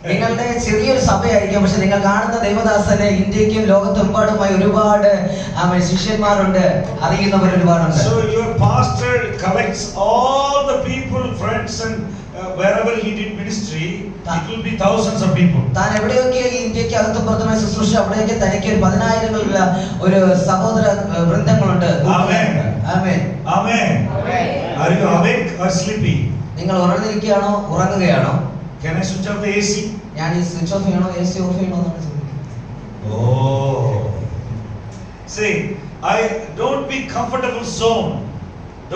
നിങ്ങളുടെ ചെറിയൊരു സഭയായിരിക്കും, പക്ഷെ നിങ്ങൾ കാണുന്ന ദൈവദാസനെ ഇന്ത്യക്കും ലോകത്തെമ്പാടുമായി ഒരുപാട് ശിഷ്യന്മാരുണ്ട്, അറിയുന്നവർ ഒരുപാടുണ്ട്. So your pastor collects all the people, friends, and wherever he did ministry, it will be thousands of people. താൻ എവിടെയൊക്കെ ഇന്ത്യക്ക് അകത്തും പുറത്തുമായി ശുശ്രൂഷ, അവിടെയൊക്കെ തനിക്ക് ഒരു 10,000 ഒരു സഹോദര വൃന്ദങ്ങളുണ്ട്. Amen. Amen. Amen. Are you awake or sleepy? നിങ്ങൾ ഉണർന്നിരിക്കുകയാണോ ഉറങ്ങുകയാണോ? Can I switch off the AC? ഞാൻ ഈ സ്വിച്ച് ഓഫ് ചെയ്യണോ AC ഓഫ് ചെയ്യണോ എന്നാണ് ചോദിക്കുന്നത്. Oh. See, don't be comfortable zone.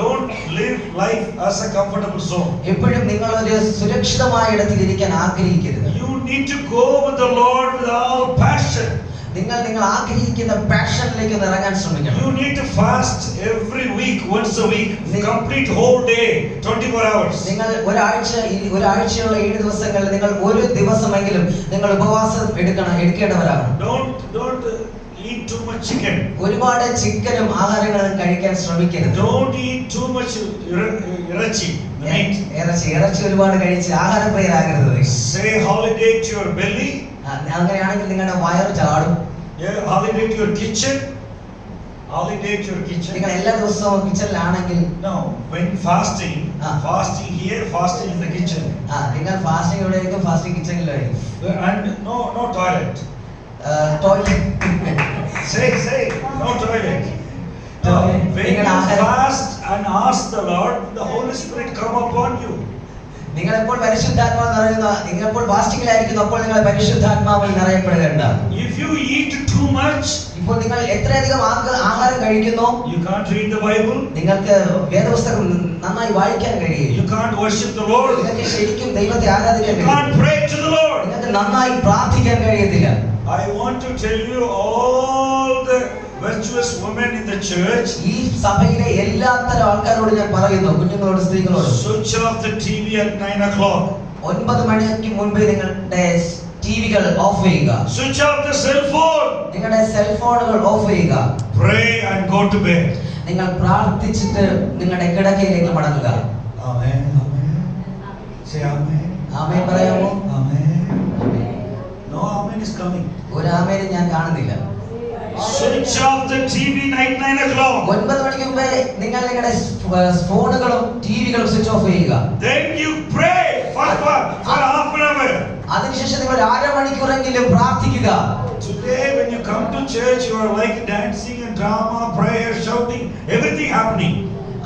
Don't live life as a comfortable zone. എപ്പോഴും നിങ്ങൾ ഒരു സുരക്ഷിതമായ ഇടത്തിൽ ഇരിക്കാൻ ആഗ്രഹിക്കരുത്. You need to go with the Lord with all passion. നിങ്ങൾ ആഗ്രഹിക്കുന്ന പാഷനിലേക്ക് ഇറങ്ങാൻ ശ്രമിക്കണം. You need to fast every week, once a week, complete whole day, 24 hours. നിങ്ങൾ ഒരാഴ്ചയുള്ള 7 ദിവസങ്ങളിൽ നിങ്ങൾ ഒരു ദിവസമെങ്കിലും നിങ്ങൾ ഉപവാസം എടുക്കേണ്ടവരാണ്. Don't eat too much chicken. ഒരുപാട് ചിക്കനും ആഹാരങ്ങളും കഴിക്കാൻ ശ്രമിക്കരുത്. Don't eat too much ഇറച്ചി. ഇറച്ചി ഒരുപാട് കഴിച്ച് ആഹാരപ്രിയരാകരുത്. Say holiday to your belly. അങ്ങനെയാണെങ്കിൽ നിങ്ങളുടെ വയറ് ചാടും. Holiday to your kitchen. Holiday to your kitchen. നിങ്ങൾ എല്ലാ ദിവസവും കിച്ചണിലാണെങ്കിൽ No, when fasting, fasting here, fasting in the kitchen. നിങ്ങൾ ഫാസ്റ്റിംഗ് എവിടെയായിരിക്കും? ഫാസ്റ്റിംഗ് കിച്ചണിലായിരിക്കും. And no toilet. Toilet. Say, no toilet. When you fast and ask the Lord, the Holy Spirit come upon you. നിങ്ങൾ എപ്പോൾ പരിശുദ്ധാത്മാവ് നിറയുന്ന, നിങ്ങൾ എപ്പോൾ ഫാസ്റ്റിംഗിലായിരിക്കുന്നു, അപ്പോൾ നിങ്ങൾ പരിശുദ്ധാത്മാവിൽ നിറയപ്പെടുകയുണ്ട്. If you eat too much, ഇപ്പോൾ നിങ്ങൾ എത്രയധികം ആഹാരം കഴിക്കുന്നു, you can't read the Bible. നിങ്ങൾക്ക് വേദപുസ്തകം നന്നായി വായിക്കാൻ കഴിയില്ല. You can't worship the Lord. നിങ്ങൾക്ക് ശരിക്കും ദൈവത്തെ ആരാധിക്കാൻ You can't pray to the Lord. നിങ്ങൾക്ക് നന്നായി പ്രാർത്ഥിക്കാൻ കഴിയത്തില്ല. I want to tell you all the virtuous women in the church. ഈ സഭയിലെ എല്ലാത്തരം ആൾക്കാരോട് ഞാൻ പറയുന്നു, കുഞ്ഞുങ്ങളോട്, സ്ത്രീകളോട്, switch off the TV at 9 o'clock. 9 മണിക്ക് മുൻപ് നിങ്ങളുടെ ടിവികൾ ഓഫ് ചെയ്യുക. Switch off the cell phone. നിങ്ങളുടെ സെൽഫോണുകൾ ഓഫ് ചെയ്യുക. Pray and go to bed. നിങ്ങൾ പ്രാർത്ഥിച്ചിട്ട് നിങ്ങളുടെ കിടക്കയിലേക്ക് മടങ്ങുക. Amen. Say amen. ആമേൻ പറയാമോ? Amen. No amen is coming. ഒരു ആമേനും ഞാൻ കാണുന്നില്ല. Switch off the TV at 9 o'clock. 9 മണിക്ക് മുമ്പേ നിങ്ങൾ നിങ്ങളുടെ ഫോണുകളും ടിവികളും സ്വിച്ച് ഓഫ് ചെയ്യുക. Then you pray for half an hour. അതിനുശേഷം നിങ്ങൾ 1/2 മണിക്കൂറെങ്കിലും പ്രാർത്ഥിക്കുക. Today when you come to church, you are like dancing and drama, prayer, shouting, everything happening.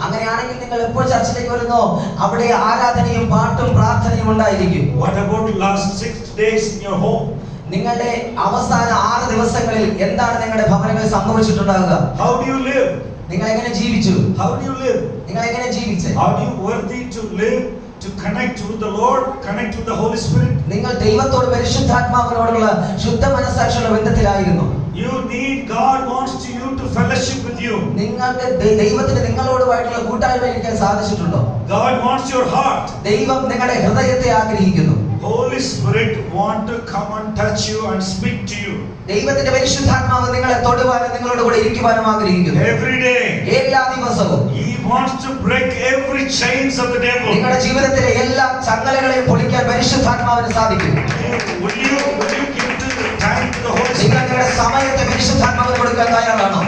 അങ്ങനെയാണെങ്കിൽ നിങ്ങൾ എപ്പോൾ ചർച്ചിലേക്ക് വരുന്നോ അവിടെ ആരാധനയും പാട്ടും പ്രാർത്ഥനയും ഉണ്ടായിരിക്കും. What about last 6 days in your home? നിങ്ങളുടെ അവസാന 6 ദിവസങ്ങളിൽ എന്താണ് നിങ്ങളുടെ ഭവനങ്ങളിൽ സംഭവിച്ചിട്ടുണ്ടാവുക? How do you live? നിങ്ങൾ എങ്ങനെ ജീവിച്ചു? How do you live? നിങ്ങൾ എങ്ങനെ ജീവിച്ചു? Are you worthy to live, to connect with the Lord, connect with the Holy Spirit? നിങ്ങൾ ദൈവത്തോട് പരിശുദ്ധാത്മാവിനോടുള്ള ശുദ്ധ മനസ്സാക്ഷിയുള്ള ബന്ധത്തിലായിരുന്നു. You need, God wants you to fellowship with you. നിങ്ങൾക്ക് ദൈവത്തിന് നിങ്ങളോടുമായിട്ടുള്ള കൂട്ടായ്മയിരിക്കാൻ സാധിച്ചിട്ടുണ്ടോ? God wants your heart. ദൈവം നിങ്ങളുടെ ഹൃദയത്തെ ആഗ്രഹിക്കുന്നു. Holy Spirit want to come and touch you and speak to you. ദൈവത്തിന്റെ പരിശുദ്ധാത്മാവ് നിങ്ങളെ തൊടുവാനും നിങ്ങളോട് കൂടെ ഇരിക്കുവാനും ആഗ്രഹിക്കുന്നു. Every day. എല്ലാ ദിവസവും. He wants to break every chains of the devil. നിങ്ങളുടെ ജീവിതത്തിലെ എല്ലാ ചങ്ങലകളെയും പൊളിക്കാൻ പരിശുദ്ധാത്മാവിന് സാധിക്കും. Will you give the time to the Holy Spirit? നിങ്ങൾ നിങ്ങളുടെ സമയത്തെ പരിശുദ്ധാത്മാവിന് കൊടുക്കാൻ തയ്യാറാണോ?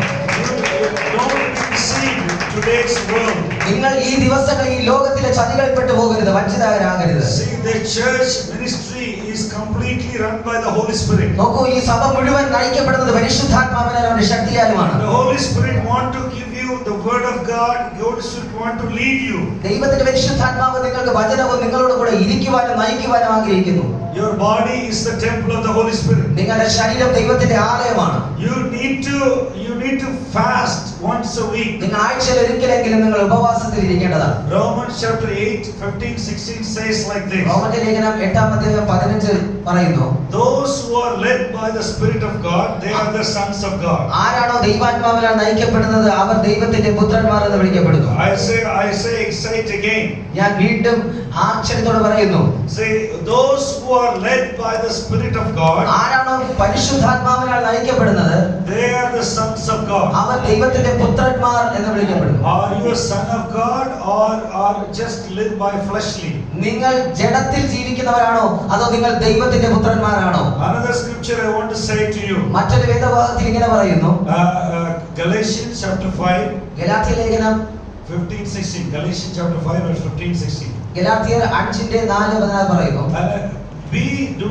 Don't deceive today's world. നിങ്ങൾ ഈ ദിവസങ്ങളിൽ ഈ ലോകത്തിലെ ചതികളിൽപ്പെട്ടു പോകരുത്, വഞ്ചിതരാകരുത്. See, the church ministry is completely run by the Holy Spirit. നോക്കൂ, ഈ സഭ മുഴുവൻ നയിക്കപ്പെടുന്നത് പരിശുദ്ധാത്മാവിനാലും ശക്തിയാലുമാണ്. The Holy Spirit want to give you the word of God. The Holy Spirit want to lead you. ദൈവത്തിന്റെ പരിശുദ്ധാത്മാവ് നിങ്ങൾക്ക് വചനവും നിങ്ങളോട് കൂടെ ഇരിക്കുവാനും നയിക്കുവാനും ആഗ്രഹിക്കുന്നു. Your body is the temple of the Holy Spirit. നിങ്ങളുടെ ശരീരം ദൈവത്തിന്റെ ആലയമാണ്. You need to fast once a week. നിങ്ങൾ ആഴ്ചയിൽ ഒരിക്കലെങ്കിലും നിങ്ങൾ ഉപവാസത്തിൽ ഇരിക്കേണ്ടതാണ്. Romans chapter 8, 15, 16 says like this. റോമലേഖനം 8:15 പറയുന്നു, Those who are led by the Spirit of God, they are the sons of God. ആരാണോ ദൈവാത്മാവിനാൽ നയിക്കപ്പെടുന്നത് അവർ ദൈവത്തിന്റെ പുത്രന്മാർ എന്ന് വിളിക്കപ്പെടുന്നു. I say it again. ഞാൻ വീണ്ടും ആ അക്ഷരത്തോട് പറയുന്നു. Say, those who are led by by the Spirit of God, ആരാണോ പരിശുദ്ധാത്മാവിനാൽ നയിക്കപ്പെടുന്നത്, they are the sons of God. അവർ ദൈവത്തിന്റെ പുത്രന്മാർ എന്ന് വിളിക്കപ്പെടുന്നു. Are you a son of God or just live by fleshly? നിങ്ങൾ ജഡത്തിൽ ജീവിക്കുന്നവരാണോ അതോ നിങ്ങൾ ദൈവത്തിന്റെ പുത്രന്മാരാണോ? Another scripture I want to say to you. മറ്റൊരു വേദഭാഗത്തിൽ ഇങ്ങനെ പറയുന്നു, Galatians chapter 5 ഗലാത്യ ലേഖനം 15-16. Galatians chapter 5 verse 15-16. ഗലാത്യർ 5:4 പറയുന്നു, We do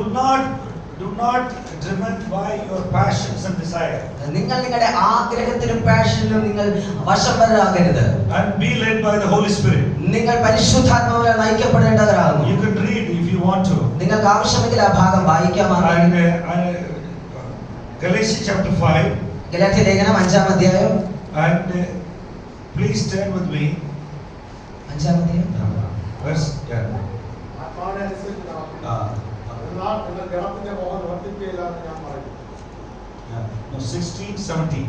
not driven by your passions and desire, നിങ്ങൾ നിങ്ങളുടെ ആഗ്രഹത്തിനും പാഷനിലും നിങ്ങൾ വശംവദരാകരുത്. and be led by the Holy Spirit. നിങ്ങൾ പരിശുദ്ധാത്മാവിനാൽ നയിക്കപ്പെടേണ്ടവരാകുന്നു. You can read if you want to. നിങ്ങൾക്ക് ആവശ്യമെങ്കിൽ ആ ഭാഗം വായിക്കാം. Galatians chapter 5. ഗലാത്യ ലേഖനം 5-ാം അധ്യായം. And please turn with me. 5-ാം അധ്യായം. Verse, yeah. No, 16-17.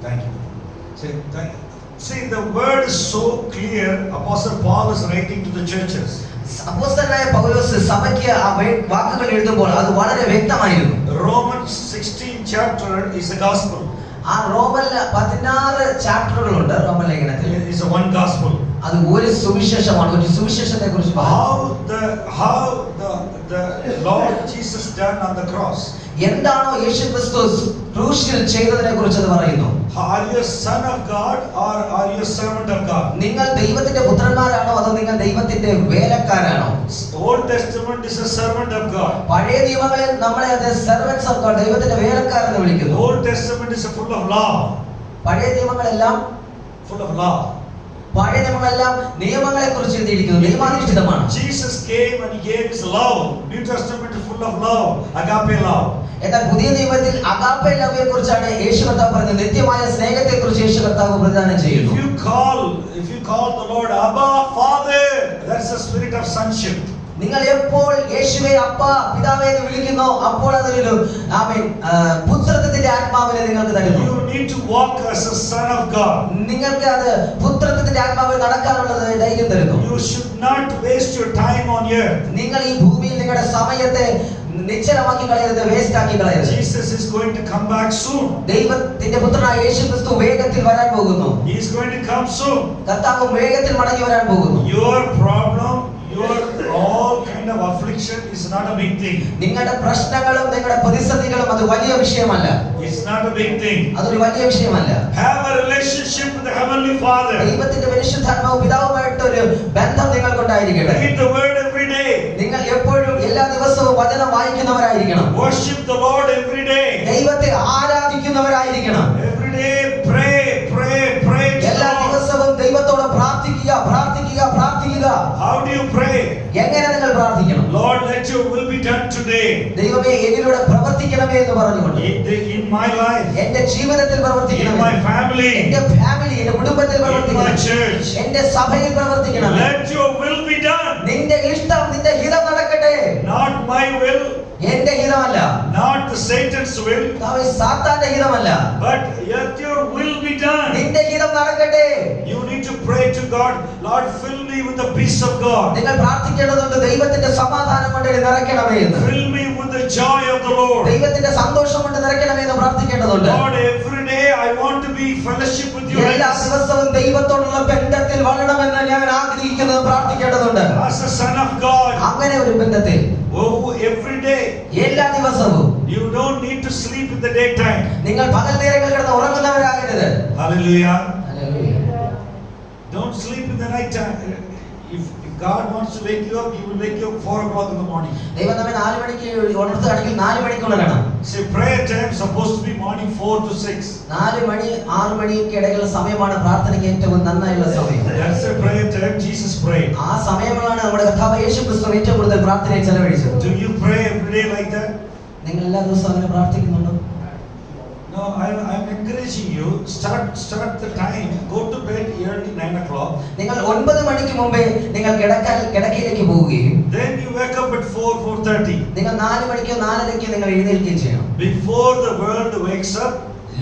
Thank you. See, the word is so clear. Apostle Paul is writing to the churches. അപ്പോസ്തലനായ പൗലോസ് സഭയ്ക്ക് ആ വാക്കുകൾ എഴുതുമ്പോൾ അത് വളരെ വ്യക്തമായിരുന്നു. Romans 16 chapter is the gospel. ആ റോമനിൽ 16 ചാപ്റ്ററുകളുണ്ട് റോമൻ ലേഖനത്തിൽ. It is a one gospel. അത് ഒരു സുവിശേഷമാണ്. ഒരു സുവിശേഷത്തെ കുറിച്ച് how the Lord Jesus done on the cross. എന്താണോ യേശുക്രിസ്തു ക്രൂശിൽ ചെയ്തതിനെ കുറിച്ച് അത് പറയുന്നു. Are you a son of God or are you a servant of God? നിങ്ങൾ ദൈവത്തിന്റെ പുത്രന്മാരാണോ അതോ നിങ്ങൾ ദൈവത്തിന്റെ വേലക്കാരാണോ? Old Testament is a servant of God. പഴയ നിയമങ്ങളിൽ നമ്മളെ അത് servants of God, ദൈവത്തിന്റെ വേലക്കാരെന്ന് വിളിക്കുന്നു. Old Testament is full of law. പഴയ നിയമങ്ങളെല്ലാം full of law. പഴയ നിയമങ്ങളെല്ലാം നിയമങ്ങളെ കുറിച്ച് എഴുതിയിരിക്കുന്നു, നിയമാധിഷ്ഠിതമാണ്. Jesus came and he gave his love. New Testament is full of love, agape love. എന്നാൽ പുതിയ നിയമത്തിൽ അഗാപ്പെ ലവ്യെ കുറിച്ചാണ് യേശു കർത്താവ് പറയുന്നത്. നിത്യമായ സ്നേഹത്തെ കുറിച്ച് യേശു കർത്താവ് പ്രദാനം ചെയ്യുന്നു. If you call the Lord Abba, Father, that's the spirit of sonship. നിങ്ങൾ എപ്പോൾ യേശുവേ അപ്പ പിതാവേ എന്ന് വിളിക്കുന്നോ അപ്പോൾ അതൊരു ആമേൻ പുത്രത്വത്തിന്റെ ആത്മാവിനെ നിങ്ങൾക്ക് തരുന്നു. You need to walk as a son of God. നിങ്ങൾക്ക് അത് പുത്രത്വത്തിന്റെ ആത്മാവിൽ നടക്കാനുള്ള ധൈര്യം തരുന്നു. You should not waste your time on earth. നിങ്ങൾ ഈ ഭൂമിയിൽ നിങ്ങളുടെ സമയത്തെ നിശ്ചലമാക്കി കളയരുത്, വേസ്റ്റ് ആക്കി കളയരുത്. Jesus is going to come back soon. ദൈവത്തിന്റെ പുത്രനായ യേശുക്രിസ്തു വേഗത്തിൽ വരാൻ പോകുന്നു. He is going to come soon. കർത്താവ് വേഗത്തിൽ മടങ്ങി വരാൻ പോകുന്നു. Your problem, your all kind of affliction is not a big thing. നിങ്ങളുടെ പ്രശ്നങ്ങളും നിങ്ങളുടെ പ്രതിസന്ധികളും അത് വലിയ വിഷയമല്ല. It's not a big thing. അതൊരു വലിയ വിഷയമല്ല. Have a relationship with the heavenly Father. ദൈവത്തിന്റെ പരിശുദ്ധാത്മാവ് പിതാവുമായിട്ട് ഒരു ബന്ധം നിങ്ങൾക്കുണ്ടായിരിക്കട്ടെ. Read the word every day. നിങ്ങൾ എപ്പോഴും എല്ലാ ദിവസവും വചനം വായിക്കുന്നവരായിരിക്കണം. Worship the Lord every day. ദൈവത്തെ ആരാധിക്കുന്നവരായിരിക്കണം. Every day pray. എല്ലാ ദിവസവും ദൈവത്തോട് പ്രാർത്ഥിക്കുക. How do you pray? എങ്ങനെ നിങ്ങൾ പ്രാർത്ഥിക്കണം? Lord, let your will be done today. ദൈവമേ എന്നിലൂടെ പ്രവർത്തിക്കണമേ എന്ന് പറഞ്ഞുകൊണ്ട് In my life, എന്റെ ജീവിതത്തിൽ പ്രവർത്തിക്കണം. in my family, എന്റെ ഫാമിലി, എന്റെ കുടുംബത്തിൽ in പ്രവർത്തിക്കണം. my church. എന്റെ സഭയിൽ പ്രവർത്തിക്കണം. Let your will be done. നിന്റെ ഇഷ്ടം, നിന്റെ ഹിതം നടക്കട്ടെ. Not my will, എന്റെ ഹിതമല്ല, not the Satan's will, സാത്താന്റെ ഹിതമല്ല, but let your will be done. നിന്റെ ഹിതം നടക്കട്ടെ. You need to pray to God, Lord, fill me with the peace of God. നിങ്ങൾ പ്രാർത്ഥിക്കേണ്ടതുണ്ട്, ദൈവത്തിന്റെ സമാധാനം കൊണ്ട് നിറയ്ക്കണമേ എന്ന്. Fill me with the joy of the Lord. ദൈവത്തിന്റെ സന്തോഷം കൊണ്ട് നിറയ്ക്കണമേ എന്ന് പ്രാർത്ഥിക്കേണ്ടതുണ്ട്. Lord, every day I want to be fellowship with you. എല്ലാ ദിവസവും ദൈവത്തോടുള്ള ബന്ധത്തിൽ വളരണമെന്ന് ഞാൻ ആഗ്രഹിക്കുന്നത് പ്രാർത്ഥിക്കേണ്ടതുണ്ട്. As a son of God, അങ്ങനെ ഒരു ബന്ധത്തിൽ every day. എല്ലാ ദിവസവും. You don't need to sleep in the daytime. നിങ്ങൾ പകൽ നേരങ്ങളിൽ കിടന്ന് ഉറങ്ങുന്നവരാകരുത്. Hallelujah. Hallelujah. Don't sleep in the night time. If God wants to wake you up, He will wake you up 4 o'clock in the morning. ദൈവം നമ്മെ 4 മണിക്ക് ഉണർത്തുകയാണെങ്കിൽ 4 മണിക്ക് ഉണരണം. See, prayer time is supposed to be morning 4 to 6. 4 മണി 6 മണിക്ക് ഇടയിലുള്ള സമയമാണ് പ്രാർത്ഥനയ്ക്ക് ഏറ്റവും നന്നായുള്ള സമയം. That's the prayer time Jesus prayed. ആ സമയങ്ങളാണ് നമ്മുടെ കർത്താവ് യേശുക്രിസ്തു ഏറ്റവും കൂടുതൽ പ്രാർത്ഥനയിൽ ചെലവഴിച്ചത്. Do you pray every day like that? നിങ്ങൾ എല്ലാ ദിവസവും അങ്ങനെ പ്രാർത്ഥിക്കുന്നുണ്ടോ? No, I'm encouraging you. Start the time. Go to bed early 9 o'clock. നിങ്ങൾ 9 മണിക്ക് മുമ്പേ നിങ്ങൾ കിടക്കയിലേക്ക് പോവുകയും Then you wake up at 4:30. നിങ്ങൾ 4 മണിക്കോ 4:30 നിങ്ങൾ എഴുന്നേൽക്കുകയും ചെയ്യണം. Before the world wakes up,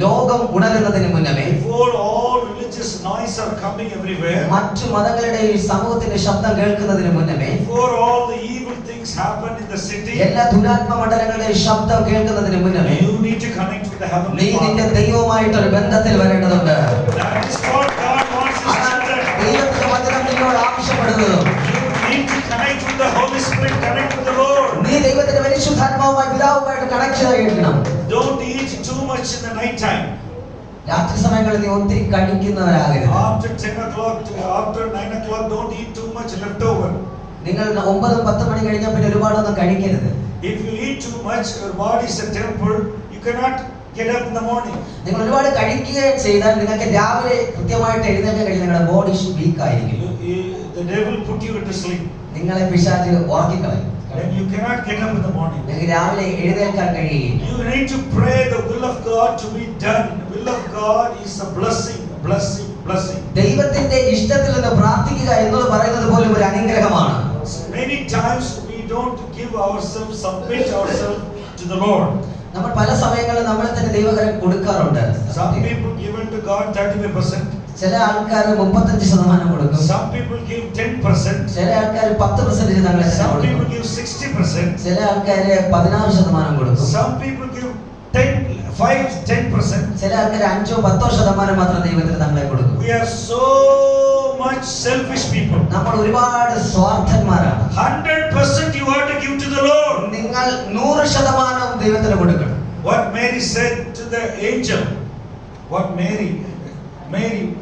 ലോകം ഉണരുന്നതിന് മുന്നമേ, before all religious noise are coming everywhere, മറ്റു മതങ്ങളുടെ സമൂഹത്തിന്റെ ശബ്ദം കേൾക്കുന്നതിന് മുന്നമേ, before all the evil things happen in the city, എല്ലാ ദുരാത്മ മണ്ഡലങ്ങളുടെ ശബ്ദം കേൾക്കുന്നതിന് മുന്നമേ, you need to connect with the നീ heavenly നിന്റെ Father. ദൈവവുമായിട്ട് ഒരു ബന്ധത്തിൽ വരേണ്ടതുണ്ട്. That is what God wants His children. ദൈവത്തിന്റെ വചനം നിന്നോട് ആവശ്യപ്പെടുന്നതും You need to connect with the Holy Spirit, connect with the Lord. നീ ദൈവത്തിന്റെ പരിശുദ്ധാത്മാവുമായി പിതാവുമായിട്ട് കണക്ഷൻ ആയിരിക്കണം. Don't eat too much in the night time. രാത്രി സമയങ്ങളിൽ നീ ഒത്തിരി കഴിക്കുന്നവരാകരുത്. After 10 o'clock, after 9 o'clock, don't eat too much leftover. നിങ്ങൾ 9-10 മണി കഴിഞ്ഞാൽ പിന്നെ ഒരുപാടൊന്നും കഴിക്കരുത്. If you eat too much, your body is a temple. You cannot get up in the morning. നിങ്ങൾ ഒരുപാട് കഴിക്കുകയും ചെയ്താൽ നിങ്ങൾക്ക് രാവിലെ കൃത്യമായിട്ട് എഴുന്നേൽക്കാൻ കഴിയും. നിങ്ങളുടെ ബോഡി വീക്ക് ആയിരിക്കും. The devil put you to sleep. നിങ്ങളെ പിശാച് ഉറക്കിക്കളയും. And you cannot get up in the morning. നിങ്ങൾക്ക് രാവിലെ എഴുന്നേൽക്കാൻ കഴിയുകയും. You need to pray the will of God to be done. The will of God is a blessing, blessing, blessing. ദൈവത്തിന്റെ ഇഷ്ടത്തിൽ നിന്ന് പ്രാർത്ഥിക്കുക എന്ന് പറയുന്നത് പോലും ഒരു അനുഗ്രഹമാണ്. Many times we don't give ourselves, submit ourselves to the Lord. നമ്മൾ പല സമയങ്ങളിൽ നമ്മളെ തന്നെ ദൈവകരം കൊടുക്കാറുണ്ട്. Some people give to God 35%. ചില ആൾക്കാർ 35% കൊടുക്കും. Some people give 10%. ചില ആൾക്കാർ 10% തങ്ങളെ Some people കൊടുക്കും. give 60%. ചില ആൾക്കാർ 16% കൊടുക്കും. Some people give 10%. ചില ആൾക്കാർ 5-10% മാത്രം ദൈവത്തിന് തങ്ങളെ കൊടുക്കും. We are so much selfish people. നമ്മൾ ഒരുപാട് സ്വാർത്ഥന്മാരാണ്. 100% you have to give to the Lord. നിങ്ങൾ 100% ദൈവത്തിന് കൊടുക്കണം. What Mary said to the angel, what Mary,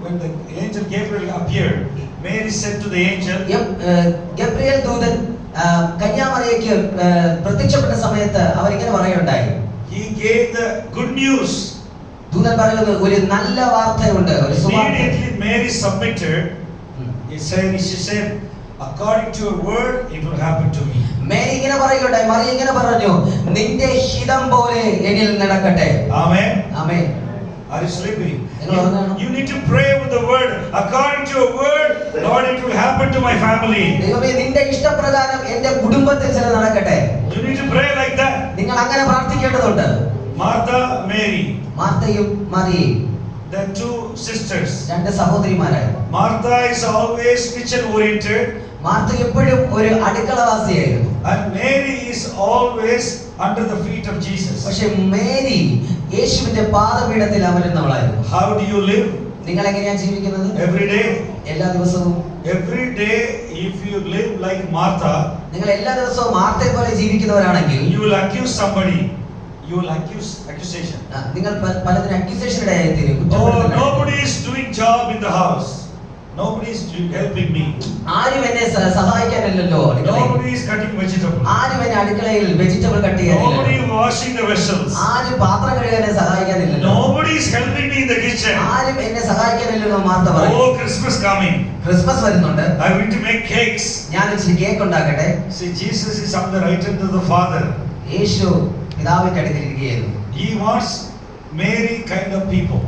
when the angel Gabriel appeared, Mary said to the angel, Gabriel ദൂതൻ കന്യാമറിയയ്ക്ക് പ്രത്യക്ഷപ്പെട്ട സമയത്ത് അവരിങ്ങനെ പറയുണ്ടായി. he gave the good news. ദൂതൻ പറയുന്നത് ഒരു നല്ല വാർത്തയുണ്ട്, ഒരു സുവാർത്ത. Immediately Mary submitted. She said, according to your word, it will happen to me. Mary ഇങ്ങനെ പറയുകയുണ്ടായി, മറിയ ഇങ്ങനെ പറഞ്ഞു, നിന്റെ ഹിതം പോലെ എന്നിൽ നടക്കട്ടെ. Amen. Amen. Are you sleeping? നിങ്ങൾ You need to pray with the word. According to your word, Lord, it will happen to my family. ദൈവമേ നിന്റെ ഇഷ്ടപ്രകാരം എൻ്റെ കുടുംബത്തിൽ ചില നടക്കട്ടെ. You need to pray like that. നിങ്ങൾ അങ്ങനെ പ്രാർത്ഥിക്കേണ്ടതുണ്ട്. Martha, Mary, മാർത്തയും മറിയയും, the two sisters. രണ്ട് സഹോദരിമാരായി. Martha is always kitchen oriented, Martha എപ്പോഴും ഒരു അടുക്കളവാസിയായിരുന്നു. and Mary is always under the feet of Jesus. പക്ഷേ മേരി യേശുവിന്റെ പാദപീഠത്തിൽ അമരുന്നവളായിരുന്നു. How do you live? നിങ്ങൾ എങ്ങനെയാണ് ജീവിക്കുന്നത്? Every day. എല്ലാ ദിവസവും. Every day, if you live like Martha, നിങ്ങൾ എല്ലാ ദിവസവും മാർത്തയെ പോലെ ജീവിക്കുന്നവരാണെങ്കിൽ you will accuse somebody. You will accusation. നിങ്ങൾ പലതിനും accusation ഇടയായിത്തീരും. Oh, nobody is doing job in the house. Nobody is helping me. ആരും എന്നെ സഹായിക്കാനില്ലല്ലോ. Nobody is cutting vegetables. ആരും എന്നെ അടുക്കളയിൽ വെജിറ്റബിൾ കട്ട് ചെയ്യാനില്ല. Nobody washing the vessels. ആരും പാത്രം കഴുകാൻ സഹായിക്കാനില്ലല്ലോ. Nobody is helping me in the kitchen. ആരും എന്നെ സഹായിക്കാനില്ലല്ലോ മാർത്ത പറയും. Oh, Christmas coming. ക്രിസ്മസ് വരുന്നുണ്ട്. I want to make cakes. ഞാൻ ഇച്ചിരി cake ഉണ്ടാക്കട്ടെ. See, Jesus is on the right hand of the Father. യേശു പിതാവിന്റെ അടുത്തിരിക്കുകയായിരുന്നു. He wants Mary kind of people.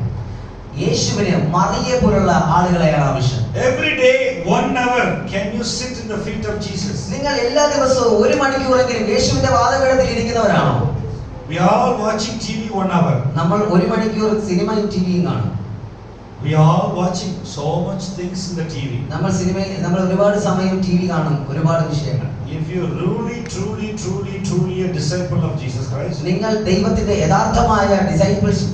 യേശുവിന് മറിയെ പോലുള്ള ആളുകളെയാണ് ആവശ്യം. Every day 1 hour can you sit in the feet of Jesus? നിങ്ങൾ എല്ലാ ദിവസവും 1 മണിക്കൂറെങ്കിലും യേശുവിന്റെ പാദപീഠത്തിൽ ഇരിക്കുന്നവരാണോ? We are all watching TV 1 hour. നമ്മൾ 1 മണിക്കൂർ സിനിമയും ടിവിയും കാണും. We are all watching so much things in the TV. നമ്മൾ ഒരുപാട് സമയം ടിവി കാണും, ഒരുപാട് വിഷയങ്ങൾ. If you truly a disciple of Jesus Christ, നിങ്ങൾ ദൈവത്തിന്റെ യഥാർത്ഥമായ disciples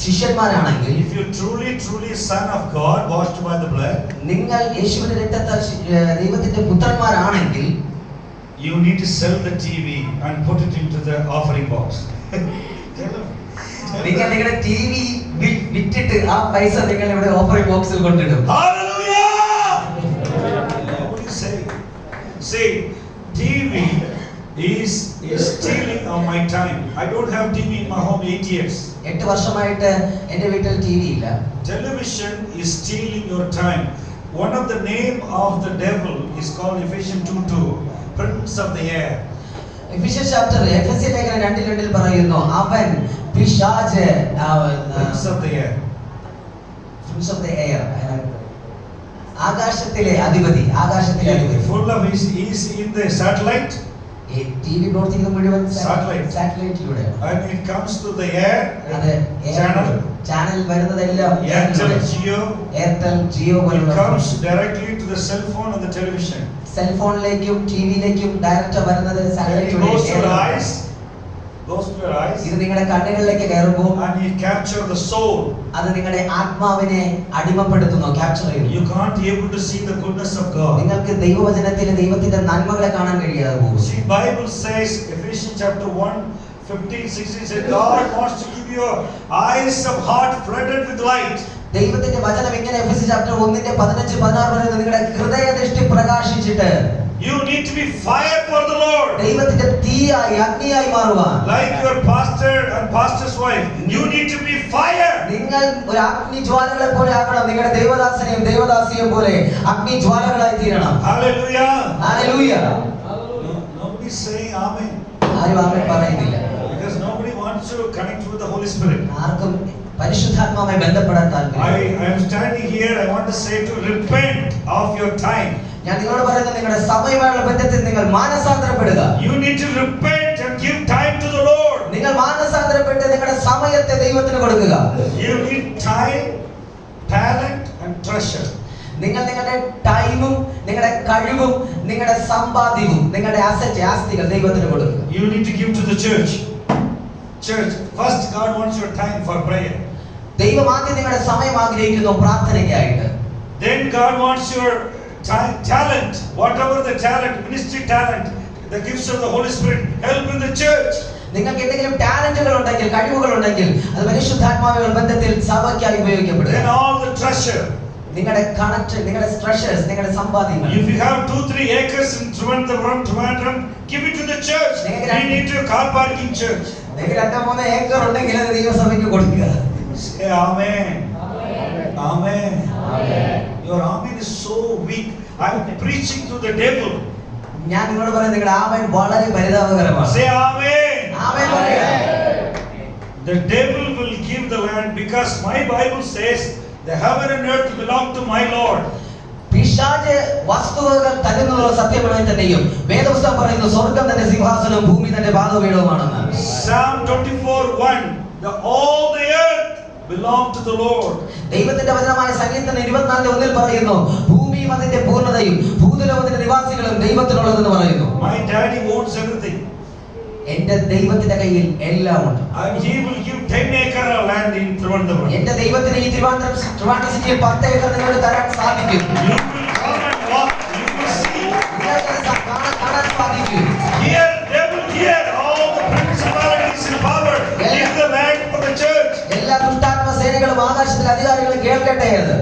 ശിഷ്യന്മാരാണെങ്കിൽ, if you truly son of God washed by the blood, നിങ്ങൾ യേശുവിന്റെ രക്തത്താൽ ദൈവത്തിന്റെ പുത്രന്മാരാണെങ്കിൽ, you need to sell the TV and put it into the offering box. നിങ്ങൾ നിങ്ങളുടെ TV വിറ്റിട്ട് ആ പൈസ നിങ്ങൾ ഇവിടെ ഓഫറിംഗ് ബോക്സിൽ കൊണ്ടിടും. Hallelujah! What do you say? See, TV is stealing of my time. I don't have TV in my home 8 years. 8 വർഷമായിട്ട് എൻ്റെ വീട്ടിൽ ടിവി ഇല്ല. Television is stealing your time. One of the name of the devil is called Ephesians 2:2, Prince of the Air. Ephesians chapter എഫെസ്യ ലേഖനം 2:2 പറയുന്നു, അവൻ പിശാച് Prince of the air. Prince of the air. ആകാശത്തിലെ അധിപതി, ആകാശത്തിലെ അധിപതി. Full of he's in the satellite. ഈ ടിവി പ്രവർത്തിക്കുന്ന മുഴുവൻ Satellite. സാറ്റലൈറ്റിലൂടെ. And it comes to the air. അതെ, ചാനൽ വരുന്നതെല്ലാം Airtel, Jio. Airtel, Jio It പോലുള്ള comes directly to the cell phone and the television. സെൽഫോണിലേക്കും ടിവിയിലേക്കും ഡയറക്റ്റ് വരുന്നത് It satellite goes to your വഴി. eyes. Goes to your eyes. ഇത് നിങ്ങളുടെ കണ്ണുകളിലേക്ക് കയറുമ്പോൾ And it captures the soul. അത് നിങ്ങളുടെ ആത്മാവിനെ അടിമപ്പെടുത്തുന്നു, ക്യാപ്ചർ ചെയ്യുന്നു. You can't be able to see the goodness of God. നിങ്ങൾക്ക് ദൈവവചനത്തിലെ ദൈവത്തിന്റെ നന്മകളെ കാണാൻ കഴിയാതെ പോകും. See, Bible says, Ephesians chapter 1:15-16 says, God wants to give you eyes of heart flooded with light. ദൈവത്തിന്റെ വചനം ഇങ്ങനെ എഫെസ്യ ചാപ്റ്റർ 1:15-16 പറയുന്നത് നിങ്ങളുടെ ഹൃദയദൃഷ്ടി പ്രകാശിച്ചിട്ട് You need to be fire for the Lord. ദൈവത്തിന്റെ തീയായി, അഗ്നിയായി മാറുവാൻ. Like your pastor and pastor's wife, you need to be fire. നിങ്ങൾ ഒരു അഗ്നി ജ്വാലകളെ പോലെ ആകണം. നിങ്ങളുടെ ദേവദാസനെയും ദേവദാസിയെയും പോലെ അഗ്നി ജ്വാലകളായി തീരണം. Hallelujah. Hallelujah. Nobody is saying amen. ആരും ആമേൻ പറയുന്നില്ല. Because nobody wants to connect with the Holy Spirit. ആർക്കും പരിശുദ്ധാത്മാവുമായി ബന്ധപ്പെടാൻ താല്പര്യമില്ല. I am standing here, I want to say to repent of your time. ഞാൻ നിങ്ങളോട് പറയുന്നത് നിങ്ങളുടെ സമയമായുള്ള ബന്ധത്തിൽ നിങ്ങൾ മാനസാന്തരപ്പെടുക. You need to repent and give time to the Lord. നിങ്ങൾ മാനസാന്തരപ്പെട്ട് നിങ്ങളുടെ സമയത്തെ ദൈവത്തിന് കൊടുക്കുക. You need time, talent and treasure. നിങ്ങൾ നിങ്ങളുടെ ടൈമും നിങ്ങളുടെ കഴിവും നിങ്ങളുടെ സമ്പാദ്യവും നിങ്ങളുടെ ആസ്തികൾ ദൈവത്തിന് കൊടുക്കുക. You need to give to the church. Church, first God wants your time for prayer. ദൈവം ആദ്യം നിങ്ങളുടെ സമയം ആഗ്രഹിക്കുന്നു പ്രാർത്ഥനയ്ക്കായിട്ട്. Then God wants your time, talent, whatever the talent, ministry talent, the gifts of the Holy Spirit, help in the church. നിങ്ങൾക്ക് എന്തെങ്കിലും ടാലന്റുകൾ ഉണ്ടെങ്കിൽ, കഴിവുകൾ ഉണ്ടെങ്കിൽ അത് പരിശുദ്ധാത്മാവുമായി ബന്ധത്തിൽ സഭയ്ക്കായി ഉപയോഗിക്കപ്പെടുക. Then all the treasure. നിങ്ങളുടെ കണക്ട്, നിങ്ങളുടെ ട്രഷേഴ്സ്, നിങ്ങളുടെ സമ്പാദ്യങ്ങൾ. If you have 2-3 acres in Trivandrum, give it to the church. We need to car parking church. നിങ്ങൾക്ക് 2-3 ഏക്കർ ഉണ്ടെങ്കിൽ അത് ദൈവസഭയ്ക്ക് കൊടുക്കുക. Say amen. Amen. Amen. Your amen is so weak. I am preaching to the devil. ഞാൻ നിങ്ങളോട് പറയുന്നത് നിങ്ങളുടെ ആമേൻ വളരെ പരിതാപകരമാണ്. Say amen. ആമേൻ പറയുക. The devil will give the land because my Bible says the heaven and earth belong to my Lord. പിശാച് വസ്തുവകൾ തരുന്നുള്ള സത്യമായി തന്നെയും വേദപുസ്തകം പറയുന്നു സ്വർഗ്ഗം തന്റെ സിംഹാസനവും ഭൂമി തന്റെ പാദപീഠവുമാണെന്ന്. Psalm 24:1 all the earth belong to the Lord. ദൈവത്തിന്റെ വചനമായ സങ്കീർത്തനം 24:1 പറയുന്നു ഭൂമിയും അതിന്റെ പൂർണ്ണതയും ഭൂതലോകത്തിന്റെ നിവാസികളും ദൈവത്തിനുള്ളതെന്ന് പറയുന്നു. My daddy owns everything. എന്റെ ദൈവത്തിന്റെ കയ്യിൽ എല്ലാം ഉണ്ട്. And he will give 10 acre of land in Trivandrum. എന്റെ ദൈവത്തിന് ഈ ട്രിവാൻഡ്രം സിറ്റിയിൽ 10 ഏക്കർ നിങ്ങൾക്ക് തരാൻ സാധിക്കും. You will come and walk, you will see. നിങ്ങൾക്ക് കാണാൻ സാധിക്കും. Here, devil here, all the principalities in power, give the land for the church. എല്ലാ ദുഷ്ടാത്മ സേനകളും ആകാശത്തിലെ അധികാരികളും കേൾക്കട്ടെ അത്.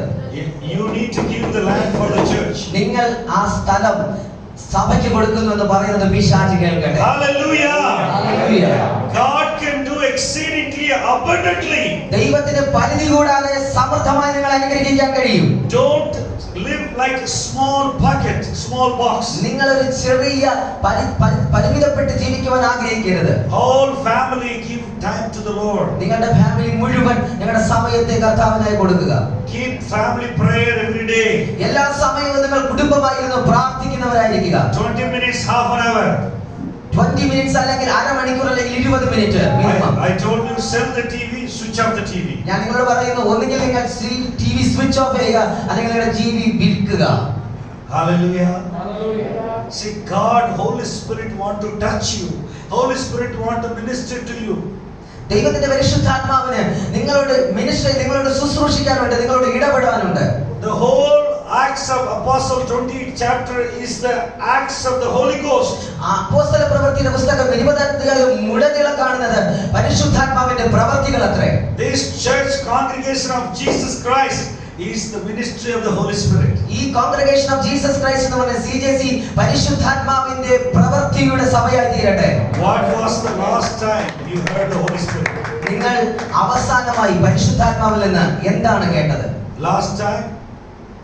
You need to give the land for the church. നിങ്ങൾ ആ സ്ഥലം സഭയ്ക്ക് കൊടുക്കുന്നു എന്ന് പറയുന്നത് പിശാച് കേൾക്കട്ടെ. Hallelujah. Hallelujah. God can do exceedingly abundantly. ദൈവത്തിന് പരിധി കൂടാതെ സമൃദ്ധമായി നിങ്ങൾ അനുഗ്രഹിക്കാൻ കഴിയും. Don't live like a small bucket, small box. നിങ്ങൾ ഒരു ചെറിയ പരിമിതപ്പെട്ട് ജീവിക്കുവാൻ ആഗ്രഹിക്കരുത്. Whole family give time to the Lord. നിങ്ങളുടെ ഫാമിലി മുഴുവൻ നിങ്ങളുടെ സമയത്തെ കർത്താവിനായി കൊടുക്കുക. Keep family prayer every day. എല്ലാ സമയവും നിങ്ങൾ കുടുംബമായിരുന്നു പ്രാർത്ഥിക്കുന്നവരായിരിക്കുക. 20 minutes, half an hour. 20 minutes അല്ലെങ്കിൽ അരമണിക്കൂർ അല്ലെങ്കിൽ 20 minute minimum. I told you sell the TV, switch off the TV. ഞാൻ നിങ്ങളോട് പറയുന്നു ഒന്നുകിൽ നിങ്ങൾ ടിവി സ്വിച്ച് ഓഫ് ചെയ്യുക അല്ലെങ്കിൽ നിങ്ങളുടെ ടിവി വിൽക്കുക. Hallelujah. See, God, Holy Spirit want to touch you. Holy Spirit want to minister to you. ദൈവത്തിന്റെ പരിശുദ്ധാത്മാവിന് നിങ്ങളോട് മിനിസ്റ്റർ, നിങ്ങളോട് ശുശ്രൂഷിക്കാൻ വേണ്ടി നിങ്ങളോട് ഇടപെടാനുണ്ട്. The whole Acts of Apostle 20th chapter is the Acts of the Holy Ghost. അപ്പോസ്തല പ്രവൃത്തിയുടെ പുസ്തകം 20 അധ്യായം മുഴുവൻ കാണുന്നത് പരിശുദ്ധാത്മാവിന്റെ പ്രവൃത്തികൾ അത്രേ. This church congregation of Jesus Christ is the ministry of the Holy Spirit. ഈ കോൺഗ്രിഗേഷൻ ഓഫ് ജീസസ് ക്രൈസ്റ്റ് എന്ന് പറയുന്ന സിജെസി പരിശുദ്ധാത്മാവിന്റെ പ്രവൃത്തിയുടെ സഭയായി തീരട്ടെ. What was the last time you heard the Holy Spirit? നിങ്ങൾ അവസാനമായി പരിശുദ്ധാത്മാവിൽ നിന്ന് എന്താണ് കേട്ടത്? Last time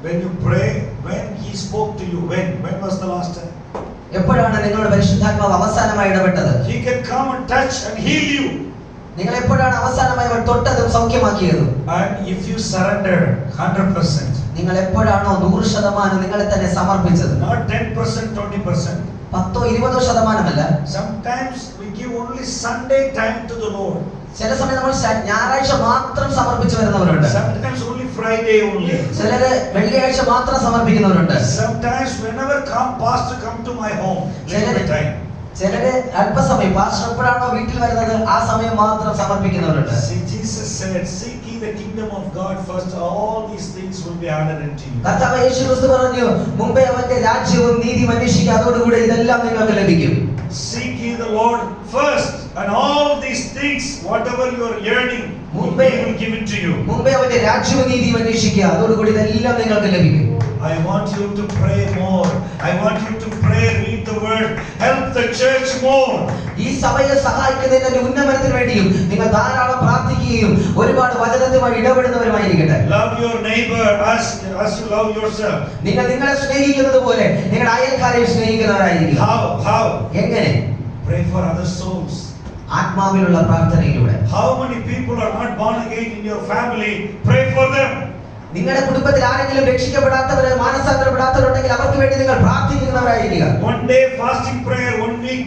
when you pray, when he spoke to you, when was the last time? എപ്പോഴാണ് നിങ്ങളുടെ പരിശുദ്ധാത്മാവ് അവസാനമായി ഇടപെട്ടത്? He can come and touch and heal you. നിങ്ങൾ എപ്പോഴാണ് അവസാനമായി അവൻ തൊട്ടതും സൗഖ്യമാക്കിയതും? And if you surrender 100%, നിങ്ങൾ എപ്പോഴാണോ 100% നിങ്ങളെ തന്നെ സമർപ്പിച്ചത്? not 10%, 20%. 10-20% Sometimes we give only Sunday time to the Lord. ചില സമയം നമ്മൾ ഞായറാഴ്ച മാത്രം സമർപ്പിച്ചു വരുന്നവരുണ്ട്. Sometimes only Friday only. ചിലര് വെള്ളിയാഴ്ച മാത്രം സമർപ്പിക്കുന്നവരുണ്ട്. Sometimes whenever pastor come to my home, little bit time. ചിലര് അല്പസമയം പാസ്റ്റർ എപ്പോഴാണോ വീട്ടിൽ വരുന്നത് ആ സമയം മാത്രം സമർപ്പിക്കുന്നവരുണ്ട്. See, Jesus said, seek ye the kingdom of God first, all these things will be added unto you. കർത്താവ് യേശുക്രിസ്തു പറഞ്ഞു, മുമ്പേ അവന്റെ രാജ്യവും നീതിയും അന്വേഷിക്കുക, അതോടുകൂടി ഇതെല്ലാം നിങ്ങൾക്ക് ലഭിക്കും. Seek ye the Lord first, and all these things, whatever you are yearning, He will give it to you. മുമ്പേ അവന്റെ രാജ്യവും നീതിയും അന്വേഷിക്കുക, അതോടുകൂടി ഇതെല്ലാം നിങ്ങൾക്ക് ലഭിക്കും. I want you to pray more. I want you to pray, read the word, help the church more. ഈ സഭയെ സഹായിക്കുന്നതിന്റെ ഉന്നമനത്തിന് വേണ്ടിയും നിങ്ങൾ ധാരാളം പ്രാർത്ഥിക്കുകയും ഒരുപാട് വചനവുമായി ഇടപെടുന്നവരുമായിരിക്കട്ടെ. Love your neighbor as you love yourself. നിങ്ങൾ നിങ്ങളെ സ്നേഹിക്കുന്നത് പോലെ നിങ്ങളുടെ അയൽക്കാരെ സ്നേഹിക്കുന്നവരായിരിക്കുക. How? എങ്ങനെ? Pray for other souls. ആത്മാവിലുള്ള പ്രാർത്ഥനയിലൂടെ. How many people are not born again in your family? Pray for them. നിങ്ങളുടെ കുടുംബത്തിൽ ആരെങ്കിലും രക്ഷിക്കപ്പെടാത്തവരെ മാനസാന്തരപ്പെടാത്തവരുണ്ടെങ്കിൽ അവർക്ക് വേണ്ടി നിങ്ങൾ പ്രാർത്ഥിക്കുന്നവരായിരിക്കുക. One day fasting prayer, 1 week.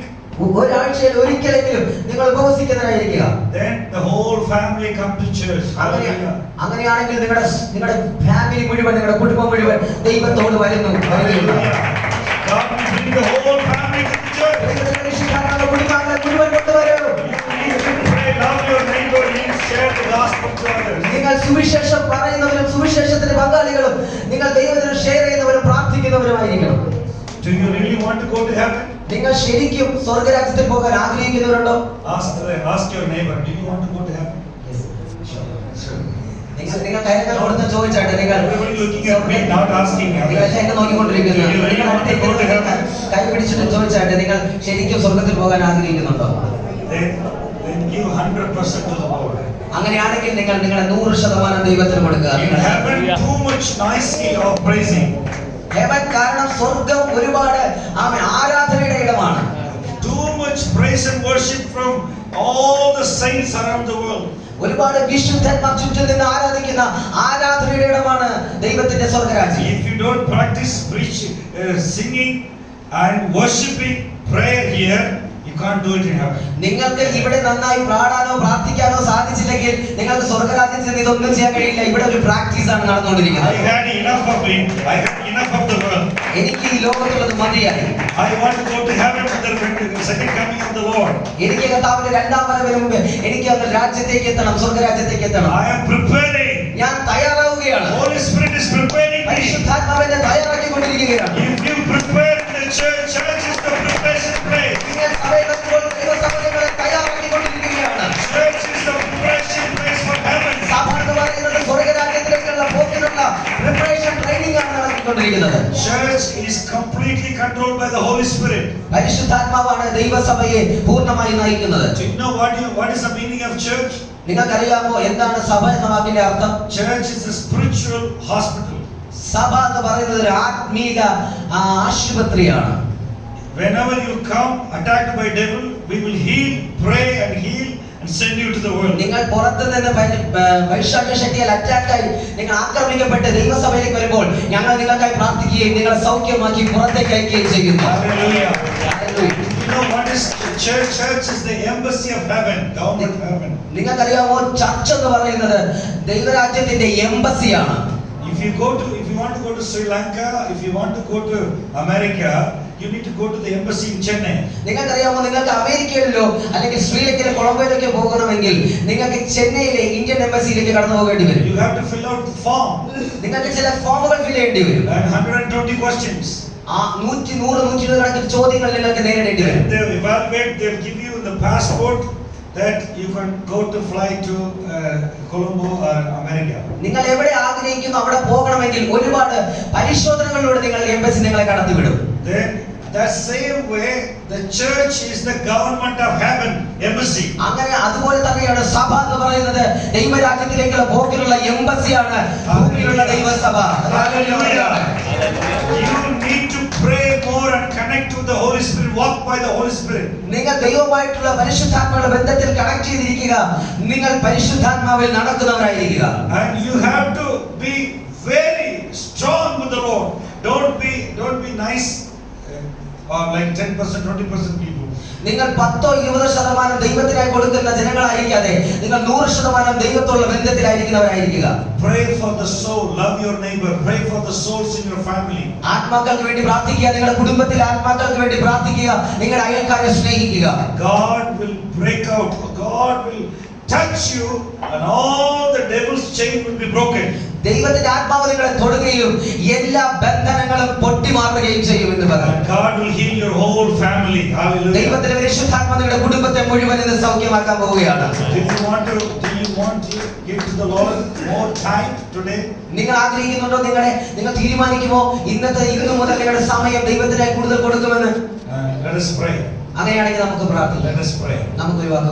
ഒരാഴ്ചയിൽ ഒരിക്കലെങ്കിലും നിങ്ങൾ ഉപവസിക്കുന്നവരായിരിക്കുക. Then the whole family come to church. അങ്ങനെയാണെങ്കിൽ നിങ്ങളുടെ ഫാമിലി മുഴുവൻ, നിങ്ങളുടെ കുടുംബം മുഴുവൻ ദൈവത്തോട് വരുന്നു. God will bring the whole family to the church. കുടുംബാംഗങ്ങളെ മുഴുവൻ കൊണ്ടുവരും. Pray, love your neighbor, share the gospel to others. നിങ്ങൾ സുവിശേഷം പറയുന്നവരും സുവിശേഷത്തിന്റെ പങ്കാളികളും നിങ്ങൾ ദൈവത്തിന് ഷെയർ ചെയ്യുന്നവരും പ്രാർത്ഥിക്കുന്നവരുമായിരിക്കണം. Do you really want to go to heaven? നിങ്ങൾ ശരിക്കും സ്വർഗ്ഗരാജ്യത്തിൽ പോകാൻ ആഗ്രഹിക്കുന്നവരുണ്ടോ? Ask your neighbor, do you want to go to heaven? നിങ്ങൾ കൈകൾ കൊടുത്ത് ചോദിച്ചാട്ടെ. നിങ്ങൾ not asking. എന്നെ നോക്കിക്കൊണ്ടിരിക്കുന്നു. കൈ പിടിച്ചിട്ട് ചോദിച്ചാട്ടെ, നിങ്ങൾ ശരിക്കും സ്വർഗ്ഗത്തിൽ പോകാൻ ആഗ്രഹിക്കുന്നുണ്ടോ? Then give 100% to the Lord. അങ്ങനെയാണെങ്കിൽ നിങ്ങൾ നിങ്ങളെ 100% ദൈവത്തിന് കൊടുക്കുക. In heaven, too much noisy of praising. Heaven കാരണം സ്വർഗ്ഗം ഒരുപാട് ആരാധനയുടെ ഇടമാണ്. Too much praise and worship from all the saints around the world. ഒരുപാട് വിശുദ്ധന്മാർ ചുറ്റും നിന്ന് ആരാധിക്കുന്ന ആരാധനയുടെ ഇടമാണ് ദൈവത്തിന്റെ സ്വർഗ്ഗരാജ്യം. If you don't practice preaching, singing and worshiping prayer here, you can't do it in heaven. നിങ്ങൾക്ക് ഇവിടെ നന്നായി പാടാനോ പ്രാർത്ഥിക്കാനോ സാധിച്ചില്ലെങ്കിൽ നിങ്ങൾക്ക് സ്വർഗ്ഗരാജ്യത്തിൽ ഇതൊന്നും ചെയ്യാൻ കഴിയില്ല. ഇവിടെ ഒരു പ്രാക്ടീസ് ആണ് നടന്നുകൊണ്ടിരിക്കുന്നത്. I had enough of it. I had enough of the world. എനിക്ക് ഈ ലോകത്തുള്ളത് മതിയായി. I want to go to heaven with the second coming of the Lord. എനിക്ക് കർത്താവിന്റെ രണ്ടാം വരവിന് മുമ്പ് എനിക്ക് അങ്ങ് രാജ്യത്തേക്ക് എത്തണം, സ്വർഗ്ഗരാജ്യത്തേക്ക് എത്തണം. I am preparing. ഞാൻ തയ്യാറാവുകയാണ്. Holy Spirit is preparing me. പരിശുദ്ധാത്മാവിനെ തയ്യാറാക്കിക്കൊണ്ടിരിക്കുകയാണ്. If you prepare the church is the preparation place. നിങ്ങൾ സഭയിൽ എത്തുമ്പോൾ ദൈവസഭകളെ തയ്യാറാക്കിക്കൊണ്ടിരിക്കുകയാണ്. Church is the preparation place for heaven. സഭ എന്ന് പറയുന്നത് സ്വർഗ്ഗരാജ്യത്തിലേക്കുള്ള പോക്കിനുള്ള പ്രിപ്പറേഷൻ ട്രെയിനിങ് ആണ് നടത്തിക്കൊണ്ടിരിക്കുന്നത്. Church is completely controlled by the Holy Spirit. പരിശുദ്ധാത്മാവാണ് ദൈവസഭയെ പൂർണ്ണമായി നയിക്കുന്നത്. Do you know what is the meaning of church? നിങ്ങൾക്കറിയാമോ എന്താണ് സഭ എന്ന വാക്കിന്റെ അർത്ഥം? Church is a spiritual hospital. സഭ എന്ന് പറയുന്നത് ഒരു ആത്മീക ആശുപത്രിയാണ്. Whenever you come attacked by devil, we will heal, pray and heal and send you to the world. നിങ്ങൾ പുറത്തു നിന്ന് വൈശാഖ ശക്തിയാൽ അറ്റാക്കായി നിങ്ങൾ ആക്രമിക്കപ്പെട്ട് ദൈവസഭയിലേക്ക് വരുമ്പോൾ ഞങ്ങൾ നിങ്ങൾക്കായി പ്രാർത്ഥിക്കുകയും നിങ്ങളെ സൗഖ്യമാക്കി പുറത്തേക്ക് അയക്കുകയും ചെയ്യുന്നു. Hallelujah. You know what is church? Church is the embassy of heaven, government of heaven. നിങ്ങൾക്കറിയാമോ ചർച്ച് എന്ന് പറയുന്നത് ദൈവരാജ്യത്തിന്റെ എംബസിയാണ്. If you want to go to Sri Lanka, if you want to go to America, you need to go to the embassy in Chennai. നിങ്ങൾക്കറിയാമോ നിങ്ങൾക്ക് അമേരിക്കയിലോ അല്ലെങ്കിൽ ശ്രീലങ്കയിലെ കൊളംബോയിലൊക്കെ പോകണമെങ്കിൽ നിങ്ങൾക്ക് ചെന്നൈയിലെ ഇന്ത്യൻ എംബസിയിലേക്ക് കടന്നു പോകേണ്ടി വരും. You have to fill out the form. നിങ്ങൾക്ക് ചില ഫോമുകൾ ഫിൽ ചെയ്യേണ്ടി വരും. And 120 questions. 100-120 കണക്കിന് ചോദ്യങ്ങൾ നിങ്ങൾക്ക് നേരിടേണ്ടി വരും. They evaluate, they'll give you the passport that you can go to fly to Colombo or America. നിങ്ങൾ എവിടെ ആഗ്രഹിക്കുന്നു അവിടെ പോകണമെങ്കിൽ ഒരുപാട് പരിശോധനകളിലൂടെ നിങ്ങൾ എംബസി നിങ്ങളെ കടത്തിവിടും. Then that same way the church is the government of heaven, embassy. അങ്ങനെ അതുപോലെ തന്നെയാണ് സഭ എന്ന് പറയുന്നത് ദൈവരാജ്യത്തിലേക്കുള്ള പോക്കിലുള്ള എംബസിയാണ്, ഭൂമിയിലുള്ള ദൈവസഭ. Hallelujah. You need to pray more and connect to with the Holy Spirit, walk by the Holy Spirit. നിങ്ങൾ ദൈവവുമായിട്ടുള്ള പരിശുദ്ധാത്മാവിന്റെ ബന്ധത്തിൽ കണക്ട് ചെയ്തിരിക്കുക. നിങ്ങൾ പരിശുദ്ധാത്മാവിൽ നടക്കുന്നവരായിരിക്കുക. And you have to be very strong with the Lord. Don't be nice or like 10%, 20% people. നിങ്ങൾ 10-20% ദൈവത്തിനായി കൊടുക്കുന്ന ജനങ്ങളായിരിക്കാതെ നിങ്ങൾ 100% ദൈവത്തോടുള്ള ബന്ധത്തിലായിരിക്കുന്നവരായിരിക്കുക. Pray for the soul, love your neighbor, pray for the souls in your family. ആത്മാക്കൾക്ക് വേണ്ടി പ്രാർത്ഥിക്കുക. നിങ്ങളുടെ കുടുംബത്തിലെ ആത്മാക്കൾക്ക് വേണ്ടി പ്രാർത്ഥിക്കുക. നിങ്ങളുടെ അയൽക്കാരെ സ്നേഹിക്കുക. God will break out, God will touch you, and all the devil's chain will be broken. ദൈവത്തിന്റെ ആത്മാവ് നിങ്ങളെ തൊടുകയും എല്ലാ ബന്ധനങ്ങളും പൊട്ടിമാറുകയും ചെയ്യും എന്ന് പറഞ്ഞു. God will heal your whole family. Hallelujah. ദൈവത്തിന്റെ പരിശുദ്ധാത്മാവ് നിങ്ങളുടെ കുടുംബത്തെ മുഴുവൻ ഇന്ന് സൗഖ്യമാക്കാൻ പോവുകയാണ്. Do you want to give to the Lord more time today? നിങ്ങൾ ആഗ്രഹിക്കുന്നുണ്ടോ? നിങ്ങൾ തീരുമാനിക്കുമോ ഇന്നു മുതൽ നിങ്ങളുടെ സമയം ദൈവത്തിനായി കൂടുതൽ കൊടുക്കുമെന്ന്? Let us pray. അങ്ങനെയാണെങ്കിൽ നമുക്ക് പ്രാർത്ഥിക്കാം. Let us pray. നമുക്ക് ഒരു വാക്ക്